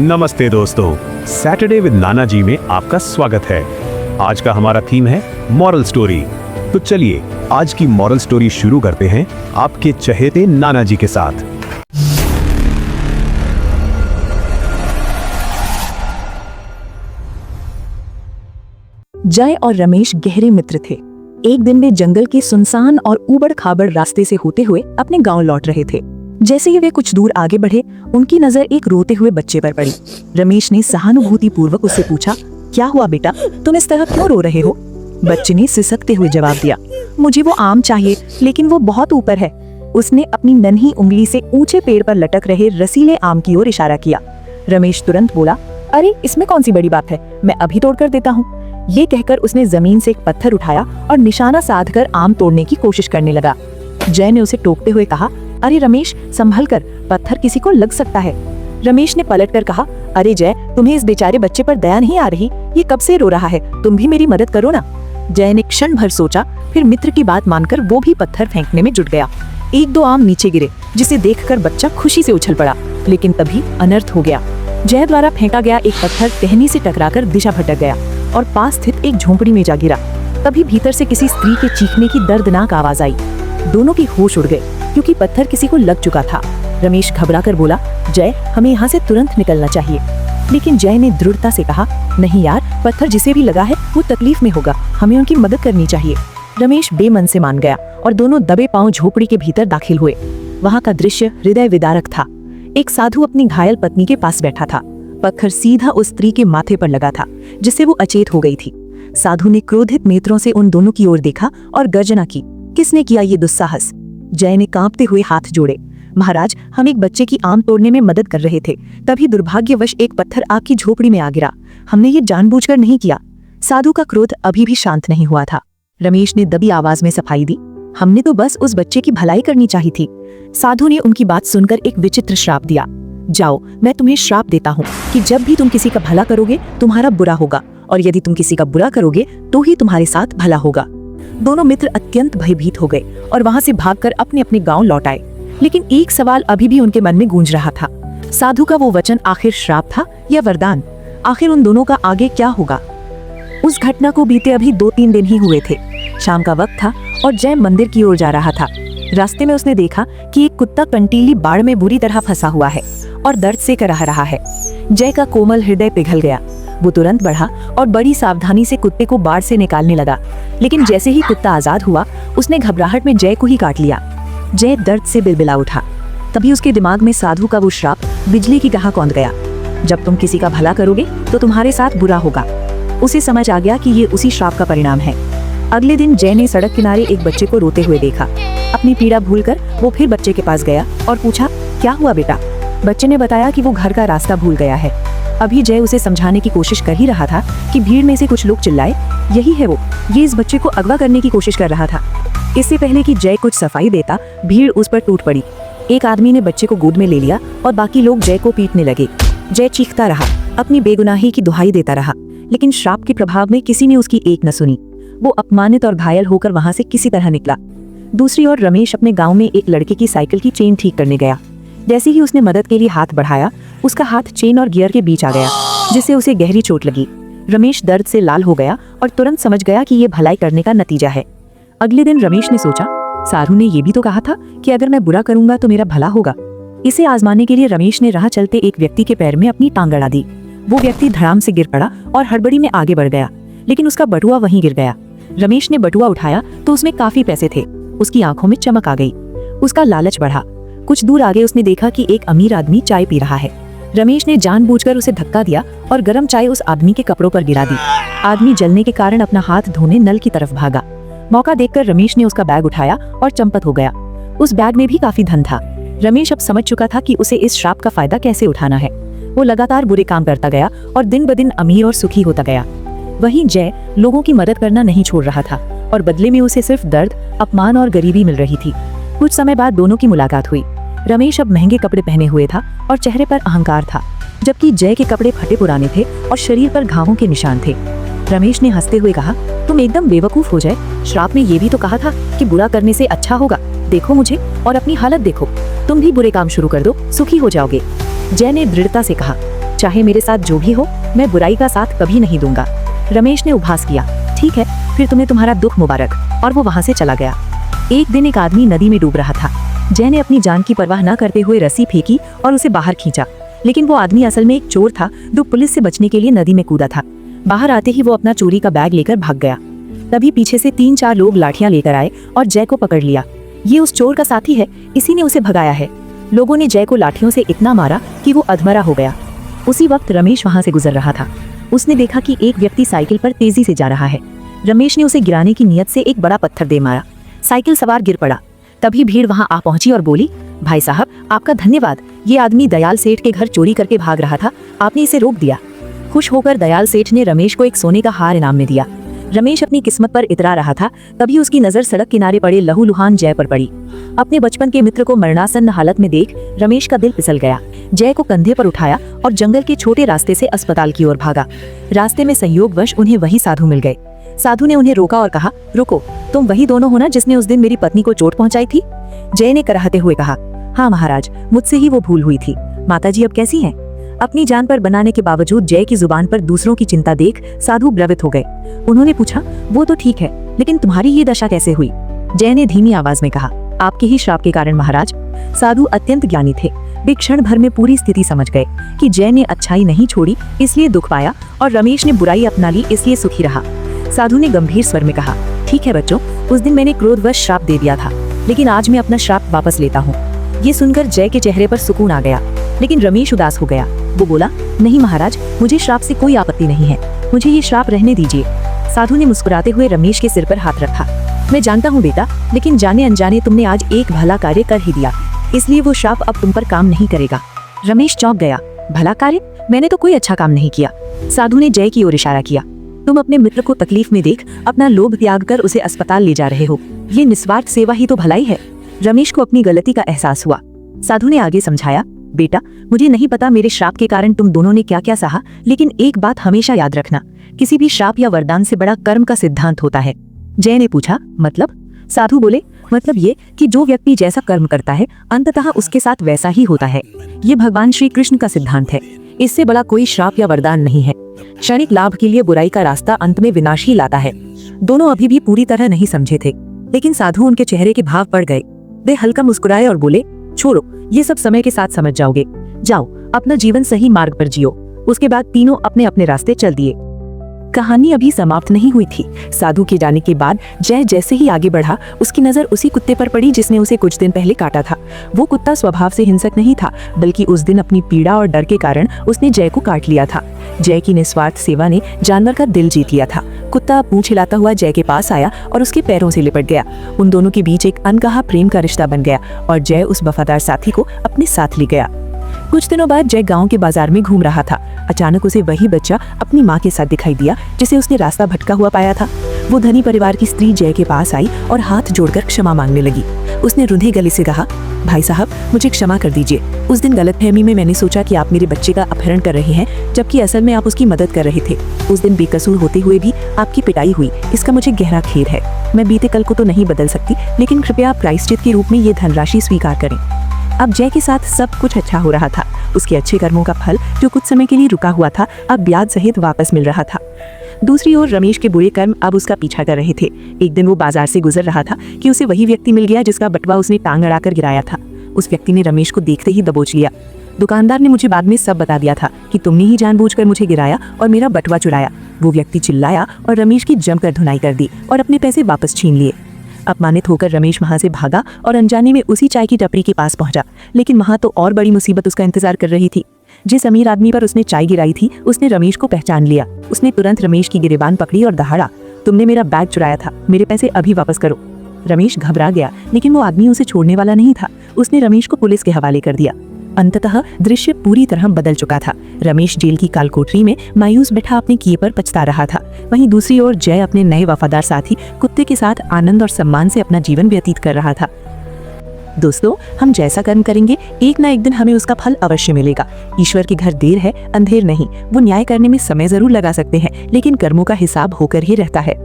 नमस्ते दोस्तों, Saturday with नाना जी में आपका स्वागत है। आज का हमारा थीम है मॉरल स्टोरी। तो चलिए आज की मॉरल स्टोरी शुरू करते हैं आपके चहेते नाना जी के साथ। जय और रमेश गहरे मित्र थे। एक दिन वे जंगल के सुनसान और ऊबड़ खाबड़ रास्ते से होते हुए अपने गांव लौट रहे थे। जैसे ही वे कुछ दूर आगे बढ़े, उनकी नजर एक रोते हुए बच्चे पर पड़ी। रमेश ने सहानुभूति पूर्वक उससे पूछा, क्या हुआ बेटा, तुम इस तरह क्यों रो रहे हो? बच्चे ने सिसकते हुए जवाब दिया, मुझे वो आम चाहिए, लेकिन वो बहुत ऊपर है। उसने अपनी नन्ही उंगली से ऊंचे पेड़ पर लटक रहे रसीले आम की ओर इशारा किया। रमेश तुरंत बोला, अरे इसमें कौन सी बड़ी बात है, मैं अभी तोड़ कर देता हूँ। ये कहकर उसने जमीन से एक पत्थर उठाया और निशाना साधकर आम तोड़ने की कोशिश करने लगा। जय ने उसे टोकते हुए कहा, अरे रमेश संभल कर, पत्थर किसी को लग सकता है। रमेश ने पलटकर कहा, अरे जय, तुम्हें इस बेचारे बच्चे पर दया नहीं आ रही? ये कब से रो रहा है, तुम भी मेरी मदद करो ना। जय ने क्षण भर सोचा, फिर मित्र की बात मानकर वो भी पत्थर फेंकने में जुट गया। एक दो आम नीचे गिरे, जिसे देखकर बच्चा खुशी से उछल पड़ा, लेकिन तभी अनर्थ हो गया। जय द्वारा फेंका गया एक पत्थर टहनी से टकराकर दिशा भटक गया और पास स्थित एक झोंपड़ी में जा गिरा। तभी भीतर से किसी स्त्री के चीखने की दर्दनाक आवाज आई। दोनों की होश उड़ गए, क्योंकि पत्थर किसी को लग चुका था। रमेश घबराकर बोला, जय, हमें यहाँ से तुरंत निकलना चाहिए। लेकिन जय ने दृढ़ता से कहा, नहीं यार, पत्थर जिसे भी लगा है वो तकलीफ में होगा, हमें उनकी मदद करनी चाहिए। रमेश बेमन से मान गया और दोनों दबे पांव झोपड़ी के भीतर दाखिल हुए। वहाँ का दृश्य हृदय विदारक था। एक साधु अपनी घायल पत्नी के पास बैठा था। पत्थर सीधा उस स्त्री के माथे पर लगा था, जिससे वो अचेत हो गई थी। साधु ने क्रोधित नेत्रों से उन दोनों की ओर देखा और गर्जना की, किसने किया ये दुस्साहस? जय ने कांपते हुए हाथ जोड़े, महाराज, हम एक बच्चे की आम तोड़ने में मदद कर रहे थे, तभी दुर्भाग्यवश एक पत्थर आपकी झोपड़ी में आ गिरा। हमने ये जानबूझकर नहीं किया। साधु का क्रोध अभी भी शांत नहीं हुआ था। रमेश ने दबी आवाज में सफाई दी, हमने तो बस उस बच्चे की भलाई करनी चाहिए थी। साधु ने उनकी बात सुनकर एक विचित्र श्राप दिया, जाओ, मैं तुम्हें श्राप देता हूँ कि जब भी तुम किसी का भला करोगे तुम्हारा बुरा होगा, और यदि तुम किसी का बुरा करोगे तो ही तुम्हारे साथ भला होगा। दोनों मित्र अत्यंत भयभीत हो गए और वहां से भागकर अपने अपने गांव लौट आए। लेकिन एक सवाल अभी भी उनके मन में गूंज रहा था, साधु का वो वचन आखिर श्राप था या वरदान? आखिर उन दोनों का आगे क्या होगा? उस घटना को बीते अभी 2-3 दिन ही हुए थे। शाम का वक्त था और जय मंदिर की ओर जा रहा था। रास्ते में उसने देखा कि एक कुत्ता कंटीली बाड़ में बुरी तरह फंसा हुआ है और दर्द से कराह रहा है। जय का कोमल हृदय पिघल गया। वो तुरंत बढ़ा और बड़ी सावधानी से कुत्ते को बाड़ से निकालने लगा। लेकिन जैसे ही कुत्ता आजाद हुआ, उसने घबराहट में जय को ही काट लिया। जय दर्द से बिलबिला उठा। तभी उसके दिमाग में साधु का वो श्राप बिजली की तरह कौंध गया, जब तुम किसी का भला करोगे तो तुम्हारे साथ बुरा होगा। उसे समझ आ गया कि ये उसी श्राप का परिणाम है। अगले दिन जय ने सड़क किनारे एक बच्चे को रोते हुए देखा। अपनी पीड़ा भूलकर वो फिर बच्चे के पास गया और पूछा, क्या हुआ बेटा? बच्चे ने बताया कि वो घर का रास्ता भूल गया है। अभी जय उसे समझाने की कोशिश कर ही रहा था कि भीड़ में से कुछ लोग चिल्लाए, यही है वो, ये इस बच्चे को अगवा करने की कोशिश कर रहा था। इससे पहले कि जय कुछ सफाई देता, भीड़ उस पर टूट पड़ी। एक आदमी ने बच्चे को गोद में ले लिया और बाकी लोग जय को पीटने लगे। जय चीखता रहा, अपनी बेगुनाही की दुहाई देता रहा, लेकिन श्राप के प्रभाव में किसी ने उसकी एक न सुनी। वो अपमानित और घायल होकर वहां से किसी तरह निकला। दूसरी ओर रमेश अपने गाँव में एक लड़के की साइकिल की चेन ठीक करने गया। जैसे ही उसने मदद के लिए हाथ बढ़ाया, उसका हाथ चेन और गियर के बीच आ गया, जिससे उसे गहरी चोट लगी। रमेश दर्द से लाल हो गया और तुरंत समझ गया कि ये भलाई करने का नतीजा है। अगले दिन रमेश ने सोचा, साधु ने ये भी तो कहा था कि अगर मैं बुरा करूंगा तो मेरा भला होगा। इसे आजमाने के लिए रमेश ने राह चलते एक व्यक्ति के पैर में अपनी टांग अड़ा दी। वो व्यक्ति धड़ाम से गिर पड़ा और हड़बड़ी में आगे बढ़ गया, लेकिन उसका बटुआ वहीं गिर गया। रमेश ने बटुआ उठाया तो उसमें काफी पैसे थे। उसकी आंखों में चमक आ गई। उसका लालच बढ़ा। कुछ दूर आगे उसने देखा कि एक अमीर आदमी चाय पी रहा है। रमेश ने जानबूझकर उसे धक्का दिया और गर्म चाय उस आदमी के कपड़ों पर गिरा दी। आदमी जलने के कारण अपना हाथ धोने नल की तरफ भागा। मौका देखकर रमेश ने उसका बैग उठाया और चंपत हो गया। उस बैग में भी काफी धन था। रमेश अब समझ चुका था कि उसे इस श्राप का फायदा कैसे उठाना है। वो लगातार बुरे काम करता गया और दिन ब दिन अमीर और सुखी होता गया। वहीं जय लोगों की मदद करना नहीं छोड़ रहा था और बदले में उसे सिर्फ दर्द, अपमान और गरीबी मिल रही थी। कुछ समय बाद दोनों की मुलाकात हुई। रमेश अब महंगे कपड़े पहने हुए था और चेहरे पर अहंकार था, जबकि जय के कपड़े फटे पुराने थे और शरीर पर घावों के निशान थे। रमेश ने हंसते हुए कहा, तुम एकदम बेवकूफ हो जाए, श्राप में ये भी तो कहा था कि बुरा करने से अच्छा होगा। देखो मुझे और अपनी हालत देखो, तुम भी बुरे काम शुरू कर दो, सुखी हो जाओगे। जय ने दृढ़ता से कहा, चाहे मेरे साथ जो भी हो, मैं बुराई का साथ कभी नहीं दूंगा। रमेश ने उपहास किया। ठीक है, फिर तुम्हें तुम्हारा दुख मुबारक, और वो वहाँ से चला गया। एक दिन एक आदमी नदी में डूब रहा था। जय ने अपनी जान की परवाह न करते हुए रस्सी फेंकी और उसे बाहर खींचा, लेकिन वो आदमी असल में एक चोर था जो पुलिस से बचने के लिए नदी में कूदा था। बाहर आते ही वो अपना चोरी का बैग लेकर भाग गया। तभी पीछे से 3-4 लोग लाठियां लेकर आए और जय को पकड़ लिया। ये उस चोर का साथी है, इसी ने उसे भगाया है। लोगों ने जय को लाठियों से इतना मारा कि वो अधमरा हो गया। उसी वक्त रमेश वहां से गुजर रहा था। उसने देखा कि एक व्यक्ति साइकिल पर तेजी से जा रहा है। रमेश ने उसे गिराने की नियत से एक बड़ा पत्थर दे मारा। साइकिल सवार गिर पड़ा। तभी भीड़ वहां आ पहुंची और बोली, भाई साहब, आपका धन्यवाद। ये आदमी दयाल सेठ के घर चोरी करके भाग रहा था, आपने इसे रोक दिया। खुश होकर दयाल सेठ ने रमेश को एक सोने का हार इनाम में दिया। रमेश अपनी किस्मत पर इतरा रहा था, तभी उसकी नजर सड़क किनारे पड़े लहूलुहान जय पर पड़ी। अपने बचपन के मित्र को मरणासन्न हालत में देख रमेश का दिल फिसल गया। जय को कंधे पर उठाया और जंगल के छोटे रास्ते से अस्पताल की ओर भागा। रास्ते में संयोगवश उन्हें वही साधु मिल गए। साधु ने उन्हें रोका और कहा, रुको, तुम वही दोनों हो ना जिसने उस दिन मेरी पत्नी को चोट पहुंचाई थी? जय ने कराहते हुए कहा, हाँ महाराज, मुझसे ही वो भूल हुई थी। माताजी अब कैसी हैं? अपनी जान पर बनाने के बावजूद जय की जुबान पर दूसरों की चिंता देख साधु द्रवित हो गए। उन्होंने पूछा, वो तो ठीक है, लेकिन तुम्हारी ये दशा कैसे हुई? जय ने धीमी आवाज में कहा, आपके ही श्राप के कारण महाराज। साधु अत्यंत ज्ञानी थे। वे क्षण भर में पूरी स्थिति समझ गए कि जय ने अच्छाई नहीं छोड़ी इसलिए दुख पाया और रमेश ने बुराई अपना ली इसलिए सुखी रहा। साधु ने गंभीर स्वर में कहा, ठीक है बच्चों, उस दिन मैंने क्रोधवश श्राप दे दिया था, लेकिन आज मैं अपना श्राप वापस लेता हूँ। ये सुनकर जय के चेहरे पर सुकून आ गया, लेकिन रमेश उदास हो गया। वो बोला, नहीं महाराज, मुझे श्राप से कोई आपत्ति नहीं है, मुझे ये श्राप रहने दीजिए। साधु ने मुस्कुराते हुए रमेश के सिर पर हाथ रखा। मैं जानता हूँ बेटा, लेकिन जाने अनजाने तुमने आज एक भला कार्य कर ही दिया, इसलिए वो श्राप अब तुम पर काम नहीं करेगा। रमेश चौंक गया। भला कार्य? मैंने तो कोई अच्छा काम नहीं किया। साधु ने जय की ओर इशारा किया। तुम अपने मित्र को तकलीफ में देख अपना लोभ त्याग कर उसे अस्पताल ले जा रहे हो। ये निस्वार्थ सेवा ही तो भलाई है। रमेश को अपनी गलती का एहसास हुआ। साधु ने आगे समझाया, बेटा, मुझे नहीं पता मेरे श्राप के कारण तुम दोनों ने क्या क्या सहा, लेकिन एक बात हमेशा याद रखना, किसी भी श्राप या वरदान से बड़ा कर्म का सिद्धांत होता है। जय ने पूछा, मतलब? साधु बोले, मतलब ये कि जो व्यक्ति जैसा कर्म करता है अंततः उसके साथ वैसा ही होता है। ये भगवान श्री कृष्ण का सिद्धांत है। इससे बड़ा कोई श्राप या वरदान नहीं है। क्षणिक लाभ के लिए बुराई का रास्ता अंत में विनाश ही लाता है। दोनों अभी भी पूरी तरह नहीं समझे थे, लेकिन साधु उनके चेहरे के भाव पड़ गए। वे हल्का मुस्कुराए और बोले, छोड़ो, ये सब समय के साथ समझ जाओगे। जाओ, अपना जीवन सही मार्ग पर जियो। उसके बाद तीनों अपने अपने रास्ते चल दिए। कहानी अभी समाप्त नहीं हुई थी। साधु के जाने के बाद जय जैसे ही आगे बढ़ा, उसकी नजर उसी कुत्ते पर पड़ी जिसने उसे कुछ दिन पहले काटा था। वो कुत्ता स्वभाव से हिंसक नहीं था, बल्कि उस दिन अपनी पीड़ा और डर के कारण उसने जय को काट लिया था। जय की निस्वार्थ सेवा ने जानवर का दिल जीत लिया था। कुत्ता पूंछ हिलाता हुआ जय के पास आया और उसके पैरों से लिपट गया। उन दोनों के बीच एक अनकहा प्रेम का रिश्ता बन गया और जय उस वफादार साथी को अपने साथ ले गया। कुछ दिनों बाद जय गांव के बाजार में घूम रहा था। अचानक उसे वही बच्चा अपनी माँ के साथ दिखाई दिया जिसे उसने रास्ता भटका हुआ पाया था। वो धनी परिवार की स्त्री जय के पास आई और हाथ जोड़कर क्षमा मांगने लगी। उसने रुंधे गले से कहा, भाई साहब, मुझे क्षमा कर दीजिए। उस दिन गलतफहमी में मैंने सोचा कि आप मेरे बच्चे का अपहरण कर रहे हैं, जबकि असल में आप उसकी मदद कर रहे थे। उस दिन बेकसूर होते हुए भी आपकी पिटाई हुई, इसका मुझे गहरा खेद है। मैं बीते कल को तो नहीं बदल सकती, लेकिन कृपया प्रायश्चित के रूप में ये धनराशि स्वीकार करें। अब जय के साथ सब कुछ अच्छा हो रहा था। उसके अच्छे कर्मों का फल जो कुछ समय के लिए रुका हुआ था, अब ब्याज सहित वापस मिल रहा था। दूसरी ओर रमेश के बुरे कर्म अब उसका पीछा कर रहे थे। एक दिन वो बाजार से गुजर रहा था कि उसे वही व्यक्ति मिल गया जिसका बटुआ उसने टांग अड़ाकर गिराया था। उस व्यक्ति ने रमेश को देखते ही दबोच लिया। दुकानदार ने मुझे बाद में सब बता दिया था कि तुमने ही जानबूझकर मुझे गिराया और मेरा बटुआ चुराया। वो व्यक्ति चिल्लाया और रमेश की जमकर धुनाई कर दी और अपने पैसे वापस छीन लिए। अपमानित होकर रमेश वहां से भागा और अनजाने में उसी चाय की टपरी के पास पहुंचा, लेकिन वहां तो और बड़ी मुसीबत उसका इंतजार कर रही थी। जिस अमीर आदमी पर उसने चाय गिराई थी, उसने रमेश को पहचान लिया। उसने तुरंत रमेश की गिरेबान पकड़ी और दहाड़ा, तुमने मेरा बैग चुराया था, मेरे पैसे अभी वापस करो। रमेश घबरा गया, लेकिन वो आदमी उसे छोड़ने वाला नहीं था। उसने रमेश को पुलिस के हवाले कर दिया। अंततः दृश्य पूरी तरह बदल चुका था। रमेश जेल की कालकोठरी में मायूस बैठा अपने किए पर पछता रहा था। वहीं दूसरी ओर जय अपने नए वफादार साथी कुत्ते के साथ आनंद और सम्मान से अपना जीवन व्यतीत कर रहा था। दोस्तों, हम जैसा कर्म करेंगे एक ना एक दिन हमें उसका फल अवश्य मिलेगा। ईश्वर के घर देर है अंधेर नहीं। वो न्याय करने में समय जरूर लगा सकते हैं, लेकिन कर्मों का हिसाब होकर ही रहता है।